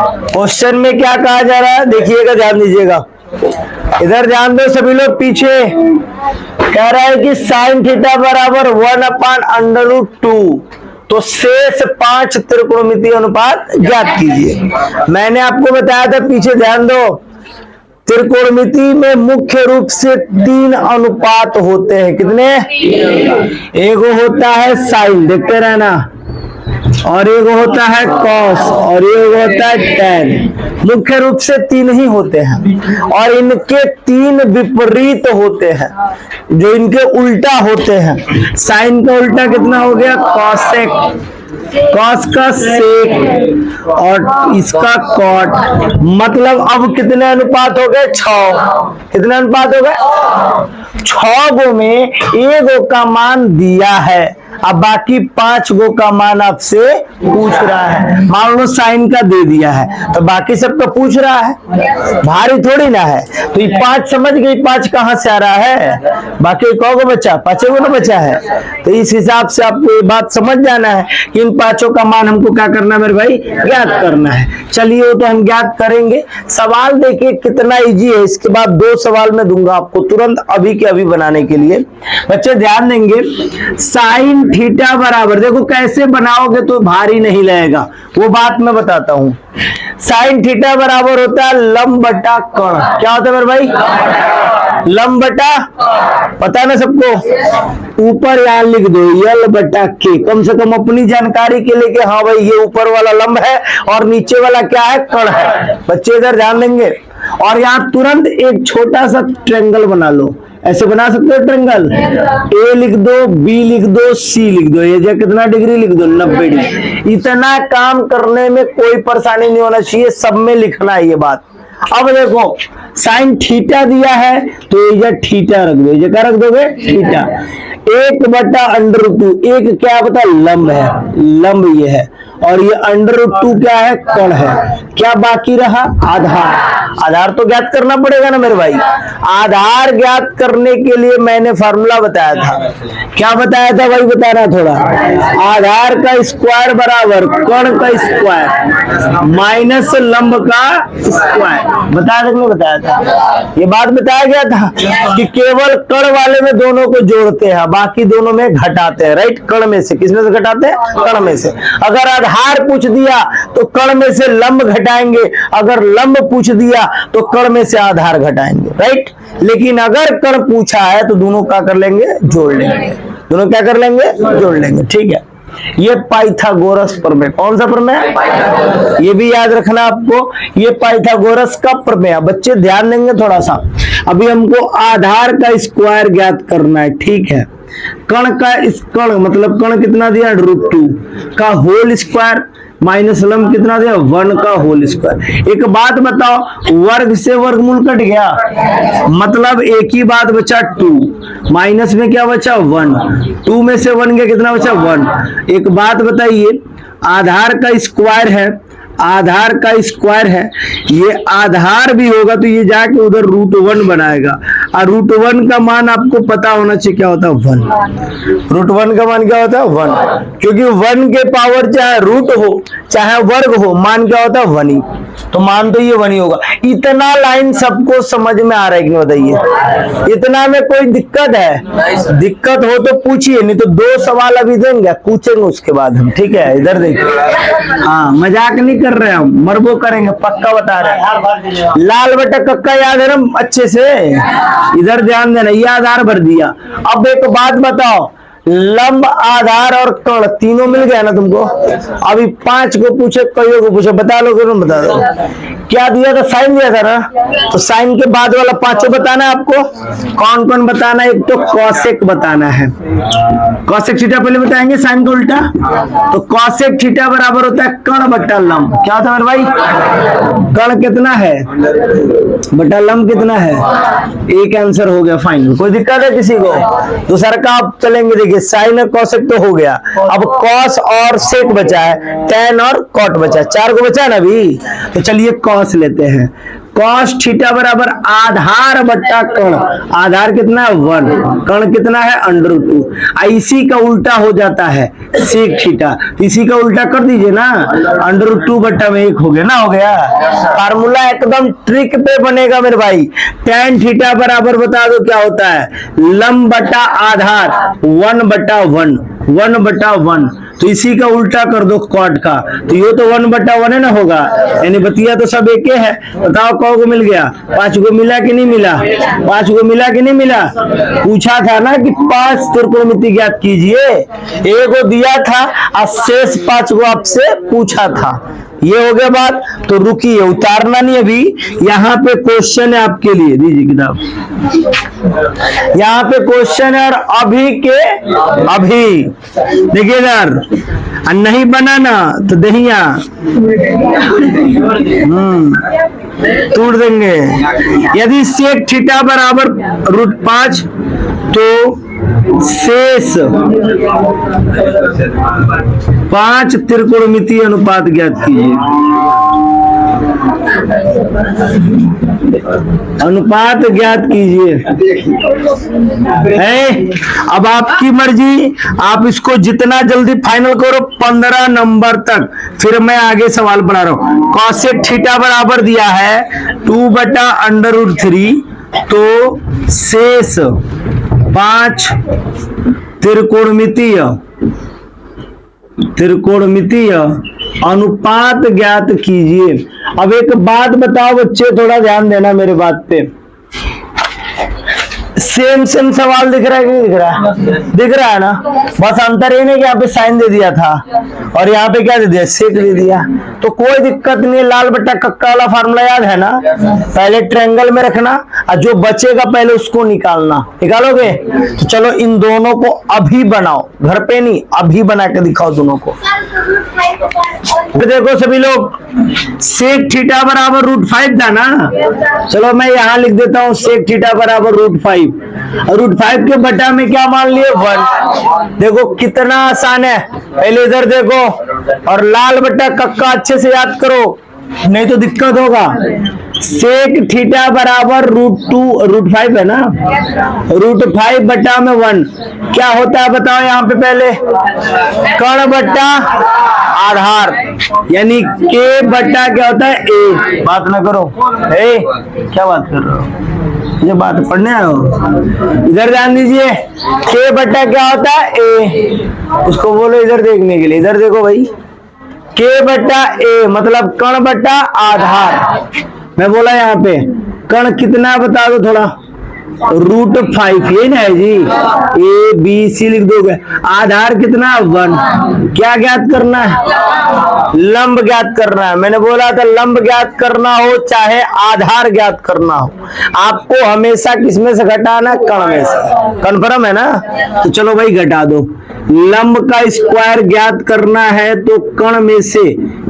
Question में क्या कहा जा रहा है देखिएगा, ध्यान दीजिएगा, इधर ध्यान दो सभी लोग। पीछे कह रहा है कि साइन थीटा बराबर 1/√2, तो शेष 5 त्रिकोणमितीय अनुपात ज्ञात कीजिए। मैंने आपको बताया था, पीछे ध्यान दो, त्रिकोणमिति में मुख्य रूप से 3 अनुपात होते हैं। कितने? एक होता है साइन, देखते रहना, और एक होता है कॉस, और एक होता है टैन। मुख्य रूप से 3 ही होते हैं, और इनके 3 विपरीत होते हैं, जो इनके उल्टा होते हैं। साइन का उल्टा कितना हो गया? कॉसेक, कॉस का सेक, और इसका कॉट। मतलब अब कितने अनुपात हो गए? 6। कितने अनुपात हो गए? 6 गो में 1 गो का मान दिया है, अब बाकी 5 गो का मान आपसे पूछ रहा है। मान लो साइन का दे दिया है, तो बाकी सब तो पूछ रहा है, भारी थोड़ी ना है। तो ये 5 समझ गई, 5 कहां से आ रहा है? बाकी कौ गो बचा? 5 गो ना बचा है। तो इस हिसाब से आपको ये बात समझ जाना है कि इन 5 का मान हमको क्या करना है मेरे भाई? ज्ञात करना है। चलिए वो तो हम ज्ञात करेंगे। सवाल देखिए कितना इजी है। इसके बाद 2 सवाल मैं दूंगा आपको तुरंत अभी के अभी बनाने के लिए। बच्चे ध्यान देंगे, साइन थीटा बराबर, देखो कैसे बनाओगे तो भारी नहीं लगेगा, वो बात मैं बताता हूं। साइन थीटा बराबर होता है लंब बटा कर्ण। क्या होता है मेरे भाई? लंब बटा, पता है ना सबको? ऊपर यहां लिख दो यल बटा के, कम से कम अपनी जानकारी के लिए कि हाँ भाई ये ऊपर वाला लंब है और नीचे वाला क्या है? कर्ण है। बच्चे इधर ध्यान देंगे, और यहां तुरंत एक छोटा सा ट्रायंगल बना लो। ऐसे बना सकते हो ट्रायंगल, ए लिख दो, बी लिख दो, सी लिख दो, ये जो कितना डिग्री लिख दो? 90 डिग्री। इतना काम करने में कोई परेशानी नहीं होना चाहिए, सब में लिखना है ये बात। अब देखो साइन थीटा दिया है, तो ये थीटा रख दो, ये क्या रख दोगे? थीटा। 1/√2, एक क्या बता? लंब है, लंब ये है, और ये √2 क्या है? कर्ण है। क्या बाकी रहा? आधार। आधार तो ज्ञात करना पड़ेगा ना मेरे भाई। आधार ज्ञात करने के लिए मैंने फार्मूला बताया था। क्या बताया था भाई? बताना थोड़ा। आधार का स्क्वायर बराबर कर्ण का स्क्वायर माइनस लंब का स्क्वायर। बताया था? नहीं बताया था? ये बात बताया गया था कि केवल कर्ण वाले में दोनों को जोड़ते हैं, बाकी दोनों में घटाते हैं। राइट? कर्ण में से किसमें से घटाते हैं? कर्ण में से। अगर आधार पूछ दिया तो कर्ण में से लंब घटाएंगे, अगर लंब पूछ दिया तो कर्ण में से आधार घटाएंगे। राइट? लेकिन अगर कर्ण पूछा है तो दोनों क्या कर लेंगे? जोड़ लेंगे। दोनों क्या कर लेंगे? जोड़ लेंगे। ठीक है, ये पाइथागोरस प्रमेय। कौन सा प्रमेय? ये भी याद रखना आपको, ये पाइथागोरस का प्रमेय। बच्चे ध्यान देंगे थोड़ा सा। अभी हमको आधार का स्क्वायर ज्ञात करना है। ठीक है, कर्ण का कर्ण मतलब कर्ण कितना दिया? √2 का होल स्क्वायर माइनस लंब कितना दिया? 1 का होल स्क्वायर। एक बात बताओ, वर्ग से वर्गमूल कट गया, मतलब एक ही बात बचा 2। माइनस में क्या बचा? 1। 2 में से 1 गया, कितना बचा? 1। एक बात बताइए, आधार का स्क्वायर है, आधार का स्क्वायर है, ये आधार भी होगा तो ये जाके उधर √1 बनाएगा, और √1 का मान आपको पता होना चाहिए क्या होता है? 1। √1 का मान क्या होता है? 1, क्योंकि 1 के पावर चाहे रूट हो चाहे वर्ग हो, मान क्या होता है? 1 ही। तो मान तो ये 1 ही होगा। इतना लाइन सबको समझ में आ रहा है कि नहीं बताइए? इतना में कोई दिक्कत है? दिक्कत हो तो पूछिए, नहीं तो 2 सवाल अभी देंगे, पूछेंगे उसके बाद हम। ठीक है, इधर देखिए। हाँ, मजाक नहीं कर रहे हम, मरबो करेंगे, पक्का बता रहे हैं। लाल बटा कक्का याद है ना अच्छे से? इधर ध्यान देना, ये आधार भर दिया। अब एक बात बताओ, लंब, आधार और कर्ण तीनों मिल गया ना तुमको? अभी 5 को पूछे, कईयों को पूछे, बता लो, बता दो। क्या दिया था? साइन दिया था ना? तो साइन के बाद वाला 5 बताना है आपको। कौन कौन बताना है? एक तो कॉसेक बताना है। कॉसेक थीटा पहले बताएंगे, साइन का उल्टा। तो कॉसेक थीटा बराबर होता है कर्ण बटा लंब। क्या होता है मेरे भाई? कर्ण कितना है बटा लंब कितना है? एक आंसर हो गया फाइनल। कोई दिक्कत है किसी को? दूसरा का आप चलेंगे, देखिए साइन और कॉसेक तो हो गया, अब कॉस और सेक बचा है, टैन और कॉट बचा है। 4 को बचा है ना अभी। तो चलिए कॉस लेते हैं। कॉस थीटा बराबर आधार बट्टा कर्ण। आधार कितना है 1, कर्ण कितना है √2। इसी का उल्टा हो जाता है सेक थीटा, इसी का उल्टा कर दीजिए ना, √2 बट्टा में 1 हो गया ना, हो गया। फार्मूला एकदम ट्रिक पे बनेगा मेरे भाई। tan थीटा बराबर बता दो क्या होता है, लंब बटा आधार 1/1, 1/1। तो इसी का उल्टा कर दो कॉट का, तो ये तो 1/1 है ना होगा, यानी बतिया तो सब एक है। बताओ कौ को मिल गया, 5 को मिला कि नहीं मिला, 5 को मिला कि नहीं मिला। पूछा था ना कि 5 त्रिकोणमिति ज्ञात कीजिए, एक को दिया था और शेष 5 को आपसे पूछा था। ये हो गया बात, तो रुकिए, उतारना नहीं अभी, यहाँ पे क्वेश्चन है आपके लिए, दीजिए किताब। यहाँ पे क्वेश्चन है और अभी के अभी देखिए इधर, नहीं बनाना तो दहिया तोड़ देंगे। यदि सेक थीटा बराबर √5 तो शेष 5 त्रिकोणमितीय अनुपात ज्ञात कीजिए। अनुपात ज्ञात कीजिए है। अब आपकी मर्जी, आप इसको जितना जल्दी फाइनल करो 15 नंबर तक, फिर मैं आगे सवाल पढ़ा रहा हूं। कॉसेक थीटा बराबर दिया है 2/√3, तो शेष 5 त्रिकोणमितीय अनुपात ज्ञात कीजिए। अब एक बात बताओ बच्चे, थोड़ा ध्यान देना मेरे बात पे। सेम सवाल दिख रहा है कि नहीं दिख रहा है, दिख रहा है ना। बस अंतर ये नहीं कि यहाँ पे साइन दे दिया था और यहाँ पे क्या दे दिया, सेक दे दिया, तो कोई दिक्कत नहीं। लाल बट्टा कक्का वाला फार्मूला याद है ना, पहले ट्रायंगल में रखना और जो बचेगा पहले उसको निकालना। निकालोगे तो चलो इन दोनों को अभी बनाओ, घर पे नहीं, अभी बना के दिखाओ दोनों को। देखो सभी लोग, सेक थीटा बराबर √5 था ना, चलो मैं यहाँ लिख देता हूँ सेक थीटा बराबर √5, और √5 के बटा में क्या मान लिए 1। देखो कितना आसान है, पहले इधर देखो और लाल बट्टा कक्का अच्छे से याद करो, नहीं तो दिक्कत होगा। सेक थीटा बराबर √5 है ना, √5 बटा में 1 क्या होता है बताओ। यहाँ पे पहले कर्ण बट्टा आधार, यानी k बट्टा क्या होता है a। बात ना करो, क्या बात कर रहे हो, ये बात पढ़ने आए हो। इधर ध्यान दीजिए, k बट्टा क्या होता है a, उसको बोलो इधर देखने के लिए। इधर देखो भाई, k बट्टा a मतलब कर्ण बट्टा आधार। मैं बोला यहाँ पे कर्ण कितना बता दो थोड़ा, √5, ये ना है जी, A B C लिख दोगे। आधार कितना 1। क्या ज्ञात करना है, लंब ज्ञात करना है। मैंने बोला था लंब ज्ञात करना हो चाहे आधार ज्ञात करना हो, आपको हमेशा किसमें से घटाना, कर्ण में से। कन्फर्म है ना, तो चलो भाई घटा दो। लंब का स्क्वायर ज्ञात करना है तो कर्ण में से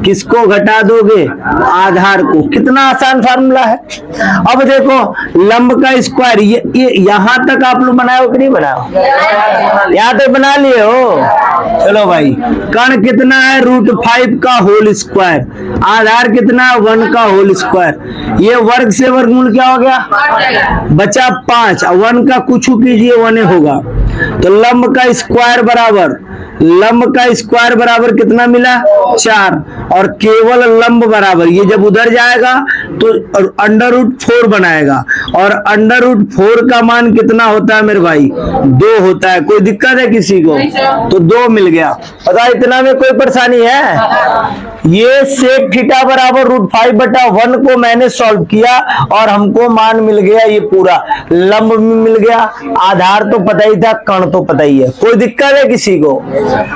किसको घटा दोगे, आधार को। कितना आसान फार्मूला है। अब देखो लंब का स्क्वायर, ये यहां तक आप लोग बनाए हो कि नहीं बनाए, यहाँ तक बना लिए हो। चलो भाई, कर्ण कितना है √5 का होल स्क्वायर, आधार कितना है 1 का होल स्क्वायर। ये वर्ग से वर्गमूल क्या हो गया, बचा 5, 1 का कुछ कीजिए 1 होगा। तो लंब का स्क्वायर बराबर कितना मिला 4, और केवल लंब बराबर, ये जब उधर जाएगा तो √4 बनाएगा, और √4 का मान कितना होता है मेरे भाई 2 होता है। कोई दिक्कत है किसी को, तो 2 मिल गया। पता इतना में कोई परेशानी है। ये सेक थीटा बराबर √5/1 को मैंने सॉल्व किया और हमको मान मिल गया, ये पूरा लंब भी मिल गया, आधार तो पता ही था, कर्ण तो पता ही है। कोई दिक्कत है किसी को।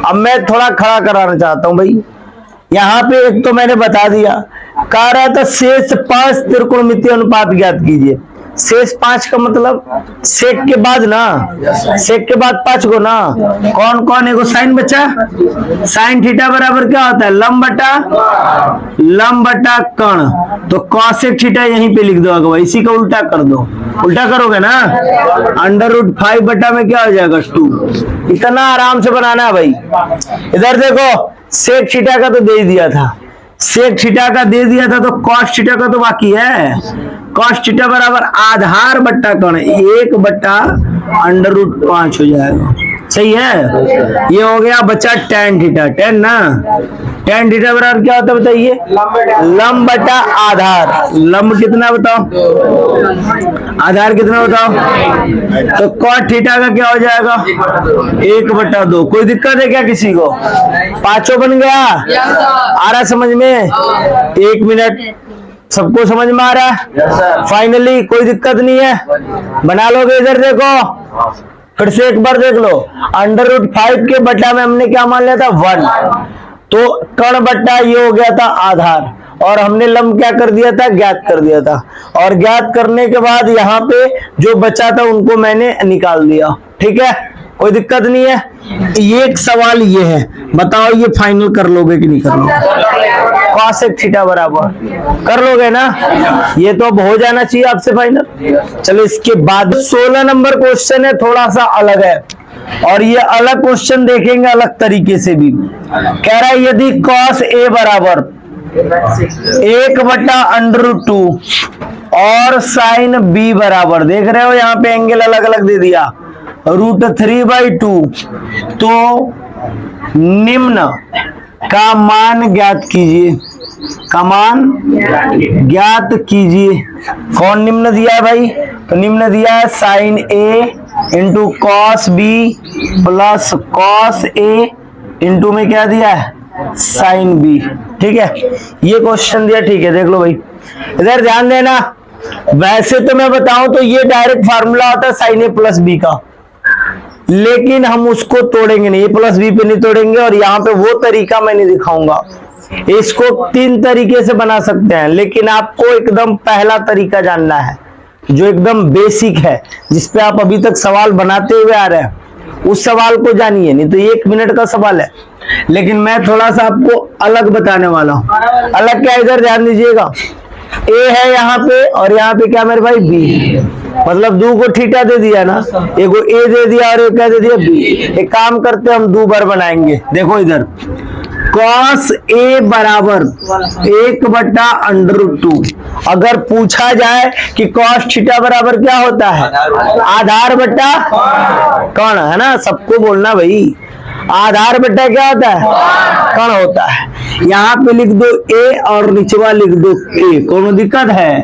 अब मैं थोड़ा खड़ा कराना चाहता हूं भाई, यहाँ पे एक तो मैंने बता दिया, कह रहा था शेष 5 त्रिकोणमितीय अनुपात ज्ञात कीजिए। शेष 5 का मतलब सेक के बाद ना, सेक के बाद 5 को ना, कौन कौन है, साइन बचा। साइन थीटा बराबर क्या होता है, लंब बटा कर्ण। तो कॉसेक थीटा यहीं पे लिख दो, अगवा इसी का उल्टा कर दो। उल्टा करोगे ना, √5 बटा में क्या हो जाएगा 2। इतना आराम से बनाना है भाई। इधर देखो सेक थीटा का तो दे दिया था, सेक थीटा का दे दिया था, तो कॉस थीटा का तो बाकी है। कॉस थीटा बराबर आधार बट्टा कण 1/√5 हो जाएगा। सही है। ये हो गया बच्चा tan थीटा। tan ना, tan थीटा बराबर क्या होता है बताइए? लंब बटा आधार। लंब कितना बताओ, आधार कितना बताओ? तो cot थीटा का क्या हो जाएगा? 1/2। कोई दिक्कत है क्या किसी को? पांचों बन गया? आ रहा समझ में? 1 मिनट, सबको समझ में आ रहा है? फाइनली कोई दिक्कत नहीं है, बना लोगे? इधर देखो, फिर से एक बार देख लो। √5 के बटा में हमने क्या मान लिया था? 1। तो कण बट्टा ये हो गया था आधार, और हमने लंब क्या कर दिया था? ज्ञात कर दिया था। और ज्ञात करने के बाद यहाँ पे जो बचा था उनको मैंने निकाल दिया। ठीक है, कोई दिक्कत नहीं है। ये एक सवाल ये है, बताओ ये फाइनल कर लोगे कि नहीं कर लोगे? cosec थीटा बराबर कर लोगे ना? ये तो अब हो जाना चाहिए आपसे फाइनल। चलो इसके बाद 16 नंबर क्वेश्चन है, थोड़ा सा अलग है, और ये अलग क्वेश्चन देखेंगे अलग तरीके से भी। कह रहा है यदि cos A बराबर 1/√2 और sin B बराबर, देख रहे हो यहाँ पे एंगल अलग अलग दे दिया, √3/2, तो निम्न का मान ज्ञात कीजिए। का मान ज्ञात कीजिए। कौन निम्न दिया है भाई? तो निम्न दिया है sin A into cos B plus cos A into में क्या दिया है? sin B। ठीक है, ये क्वेश्चन दिया। ठीक है, देख लो भाई, इधर ध्यान देना। वैसे तो मैं बताऊं तो ये डायरेक्ट फार्मूला होता है sin A प्लस B का, लेकिन हम उसको तोड़ेंगे नहीं, A प्लस B पे नहीं तोड़ेंगे, और यहाँ पे वो तरीका मैं नहीं दिखाऊंगा। इसको 3 तरीके से बना सकते हैं, लेकिन आपको एकदम पहला तरीका जानना है जो एकदम बेसिक है, जिसपे आप अभी तक सवाल बनाते हुए आ रहे हैं, उस सवाल को जानिए। नहीं तो 1 मिनट का सवाल है, लेकिन मैं थोड़ा सा आपको अलग बताने वाला हूं। अलग क्या? इधर ध्यान दीजिएगा, A है यहाँ पे, और यहाँ पे क्या मेरे भाई? B। मतलब 2 को थीटा दे दिया ना, एक को A दे दिया और एक क्या दे दिया? B। एक काम करते हम 2 बार बनाएंगे। देखो इधर cos A बराबर 1/√2। अगर पूछा जाए कि cos थीटा बराबर क्या होता है? आधार बट्टा कण, है ना? सबको बोलना भाई, आधार बट्टा क्या होता है? कण होता है। यहाँ पे लिख दो A और नीचवा लिख दो K, कोनो दिक्कत है?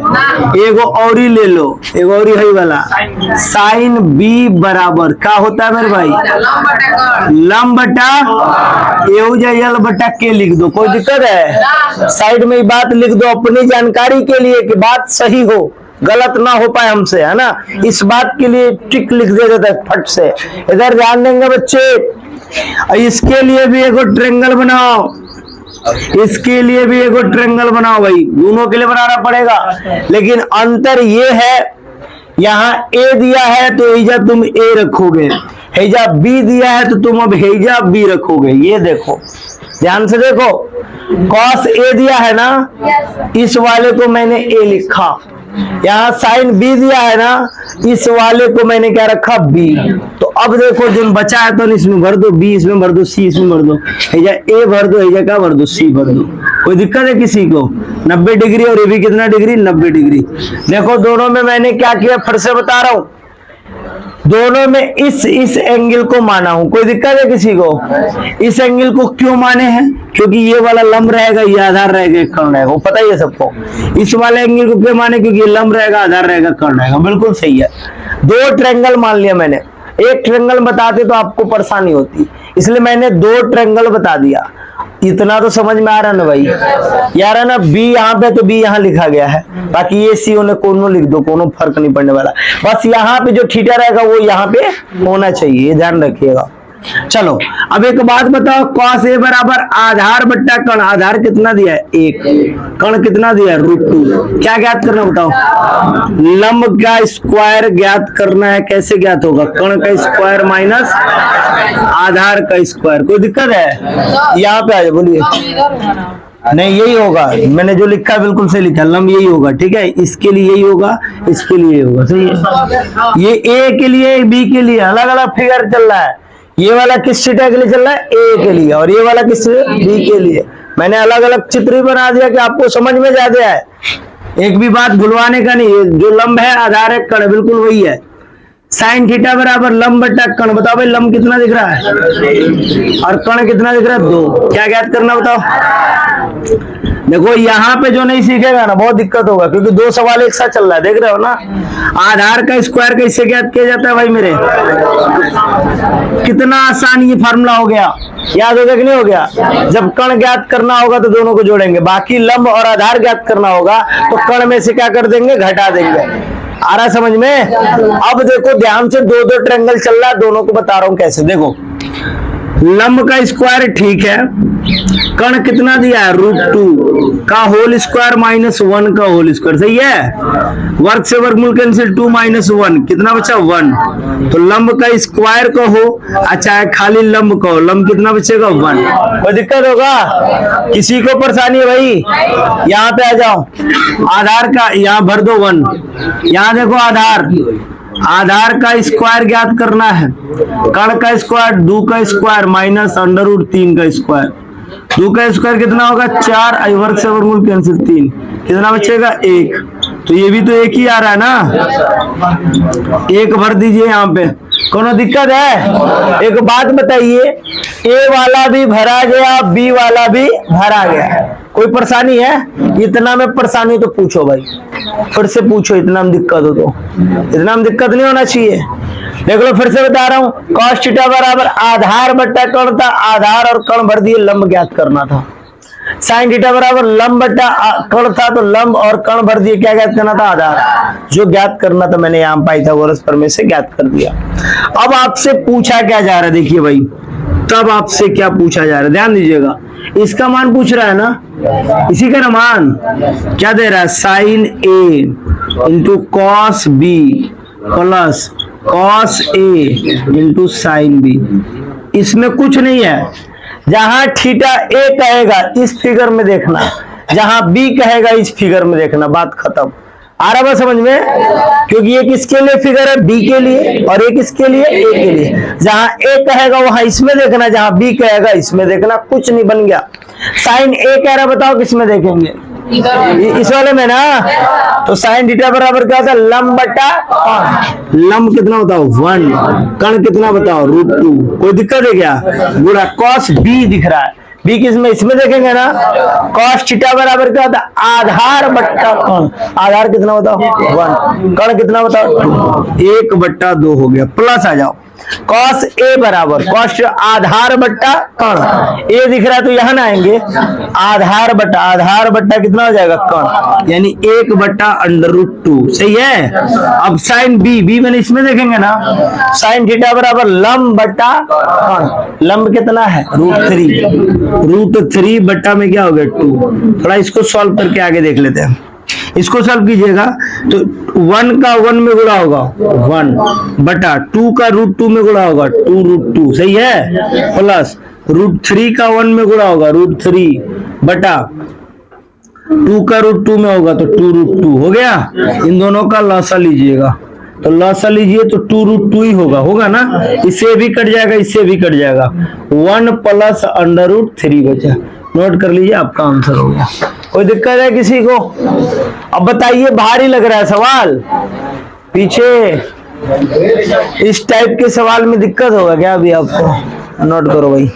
एगो और ही ले लो, एगो और ही है वाला। sin B बराबर क्या होता है मेरे भाई? लंब बटा यल बटा K लिख दो, कोई दिक्कत है? साइड में बात लिख दो अपनी जानकारी के लिए कि बात सही हो, गलत ना हो पाए हमसे, है ना? इस बात के लिए टिक लिख दे देता है फट से। इधर ध्यान देंगे बच्चे, इसके लिए भी एक ट्रायंगल बनाओ, इसके लिए भी एक ट्रायंगल बनाओ भाई, दोनों के लिए बनाना पड़ेगा। लेकिन अंतर ये है, यहाँ A दिया है तो हेजा तुम A रखोगे, हेजा B दिया है तो तुम अब हेजा B रखोगे। ये देखो, ध्यान से देखो, cos A दिया है ना, इस वाले को मैंने A लिखा। यहाँ sin B दिया है ना, इस वाले को मैंने क्या रखा? B। तो अब देखो जो बचा है तो इसमें भर दो, B इसमें भर दो, C इसमें भर दो, हेजा A भर दो, हेजा क्या भर दो? C भर दो। कोई दिक्कत है किसी को? 90 डिग्री, और ये भी कितना डिग्री? 90 डिग्री। देखो दोनों में मैंने क्या किया, फिर से बता रहा हूं, दोनों में इस एंगल को माना हूं। कोई दिक्कत है किसी को? इस एंगल को क्यों माने हैं? क्योंकि ये वाला लंब रहेगा, ये आधार रहेगा, कर्ण रहेगा, वो पता ही है सबको। इस वाले एंगल को क्यों माने? क्योंकि ये लंब रहेगा, आधार रहेगा, कर्ण रहेगा। बिल्कुल सही है। 2 ट्रायंगल मान लिया मैंने, एक ट्रायंगल बताते तो आपको परेशानी होती, इसलिए मैंने 2 ट्रायंगल बता दिया। इतना तो समझ में आ रहा ना भाई? यार है ना, B यहाँ पे तो B यहाँ लिखा गया है, बाकी ये C उन्हें कोनो लिख दो, कोनो फर्क नहीं पड़ने वाला। बस यहाँ पे जो थीटा रहेगा वो यहाँ पे होना चाहिए, ये ध्यान रखिएगा। चलो अब एक बात बताओ, cos A बराबर आधार बट्टा कण। आधार कितना दिया है? 1। कण कितना दिया है? √2। क्या ज्ञात करना बताओ? लंब का स्क्वायर ज्ञात करना है। कैसे ज्ञात होगा? कण का स्क्वायर माइनस आधार का स्क्वायर। कोई दिक्कत है? यहाँ पे आ जाए, बोलिए। नहीं, यही होगा, मैंने जो लिखा है बिल्कुल सही लिखा, लंब यही होगा। ठीक है, इसके लिए यही होगा, इसके लिए यही होगा। सही है। ये A के लिए, B के लिए अलग अलग फिगर चल रहा है। ये वाला किस थीटा के लिए चल रहा है? A के लिए, और ये वाला किस B के लिए। मैंने अलग अलग चित्र ही बना दिया कि आपको समझ में ज्यादा है। एक भी बात भुलवाने का नहीं है। जो लंब है आधार है कण, बिल्कुल वही है। साइन थीटा बराबर लंब बटा कण। बताओ भाई लंब कितना दिख रहा है और कण कितना दिख रहा है? 2। क्या ज्ञात करना बताओ? देखो यहाँ पे जो नहीं सीखेगा ना बहुत दिक्कत होगा, क्योंकि 2 सवाल एक साथ चल रहा है, देख रहे हो ना। आधार का स्क्वायर कैसे ज्ञात किया जाता है भाई मेरे? कितना आसान ये फार्मूला हो गया, याद हो गया कि नहीं हो गया? जब कण ज्ञात करना होगा तो दोनों को जोड़ेंगे, बाकी लंब और आधार ज्ञात करना होगा तो कण में से क्या कर देंगे? घटा देंगे। आ रहा समझ में? अब देखो ध्यान से, 2 ट्रायंगल चल रहा है, दोनों को बता रहा हूं कैसे। देखो लंब का स्क्वायर ठीक है, कण कितना दिया है? √2 का होल स्क्वायर माइनस 1 का होल स्क्वायर, सही है। वर्ग से वर्गमूल कैंसिल, 2 - 1 कितना बचा? 1। तो लंब का स्क्वायर कहो अच्छा खाली लंब कहो, लंब कितना बचेगा? 1। कोई दिक्कत होगा? किसी को परेशानी है भाई? यहाँ पे आ जाओ, आधार का यहाँ भर दो 1। यहाँ देखो आधार का स्क्वायर ज्ञात करना है, कण का स्क्वायर 2 का स्क्वायर माइनस √3 का स्क्वायर। 2 का स्क्वायर कितना होगा? 4, वर्ग से वर्गमूल कैंसिल 3, कितना बचेगा? 1। तो ये भी तो 1 ही आ रहा है ना, 1 भर दीजिए यहाँ पे। कोनो दिक्कत है? एक बात बताइए, ए वाला भी भरा गया, बी वाला भी भरा गया, कोई परेशानी है? इतना में परेशानी तो पूछो भाई, फिर से पूछो। इतना में दिक्कत हो तो, इतना में दिक्कत नहीं होना चाहिए। देख लो फिर से बता रहा हूँ, cos थीटा बराबर आधार बट्टा कण था, आधार और कण भर दिए, लंब ज्ञात करना था। साइन थीटा बराबर लंब बट्टा कण था, तो लंब और कण भर दिए, क्या ज्ञात करना था? आधार। जो ज्ञात करना था मैंने यहाँ पाइथागोरस प्रमेय से ज्ञात कर दिया। अब आपसे पूछा क्या जा रहा है, देखिए भाई, तब आपसे क्या पूछा जा रहा है, ध्यान दीजिएगा। इसका मान पूछ रहा है ना, इसी का ना मान क्या दे रहा है? Sine A into cos B plus cos A into sine B। इसमें कुछ नहीं है। जहां थीटा A कहेगा इस फिगर में देखना, जहां B कहेगा इस फिगर में देखना, बात खत्म। आ रहा है समझ में? क्योंकि एक इसके लिए फिगर है B के लिए और एक इसके लिए A के लिए। जहां A कहेगा वहां इसमें देखना, जहां B कहेगा इसमें देखना, कुछ नहीं बन गया। साइन A कह रहा, बताओ किसमें देखेंगे? इस वाले में ना। तो साइन थीटा बराबर क्या होता है? लंब बटा कण। लंब कितना बताओ? 1। कण कितना बताओ? √2। कोई दिक्कत है क्या? गुणा कॉस B दिख रहा है, B किसमें? इसमें देखेंगे ना। cos थीटा बराबर क्या होता है? आधार बट्टा कण। आधार कितना बताओ? 1। कण कितना बताओ? 1 बट्टा 2 हो गया। प्लस आ जाओ, cos A बराबर cos आधार बट्टा कण। A दिख रहा है तो यहां ना आएंगे, आधार बट्टा कितना हो जाएगा? कण, यानी 1 बट्टा √2, सही है। अब साइन B मैंने इसमें देखेंगे ना, साइन थीटा बराबर लंब बट्टा कण। लंब कितना है? √3 बट्टा में क्या हो गया? 2। थोड़ा इसको सॉल्व करके आगे देख लेते हैं। इसको सॉल्व कीजिएगा तो 1 का 1 में गुणा होगा 1 बटा 2 का √2 में गुणा होगा 2√2, सही है। प्लस √3 का 1 में गुणा होगा √3 बटा 2 का √2 में होगा तो 2√2 हो गया। इन दोनों का लॉसा लीजिएगा, तो लॉसा लीजिए तो 2√2 ही होगा ना। इससे भी कट जाएगा, इससे भी कट जाएगा। 1 प्लस √3 बचा। नोट कर लीजिए, आपका आंसर हो गया। कोई दिक्कत है किसी को? अब बताइए, भारी लग रहा है सवाल? पीछे इस टाइप के सवाल में दिक्कत होगा क्या अभी आपको? नोट करो भाई।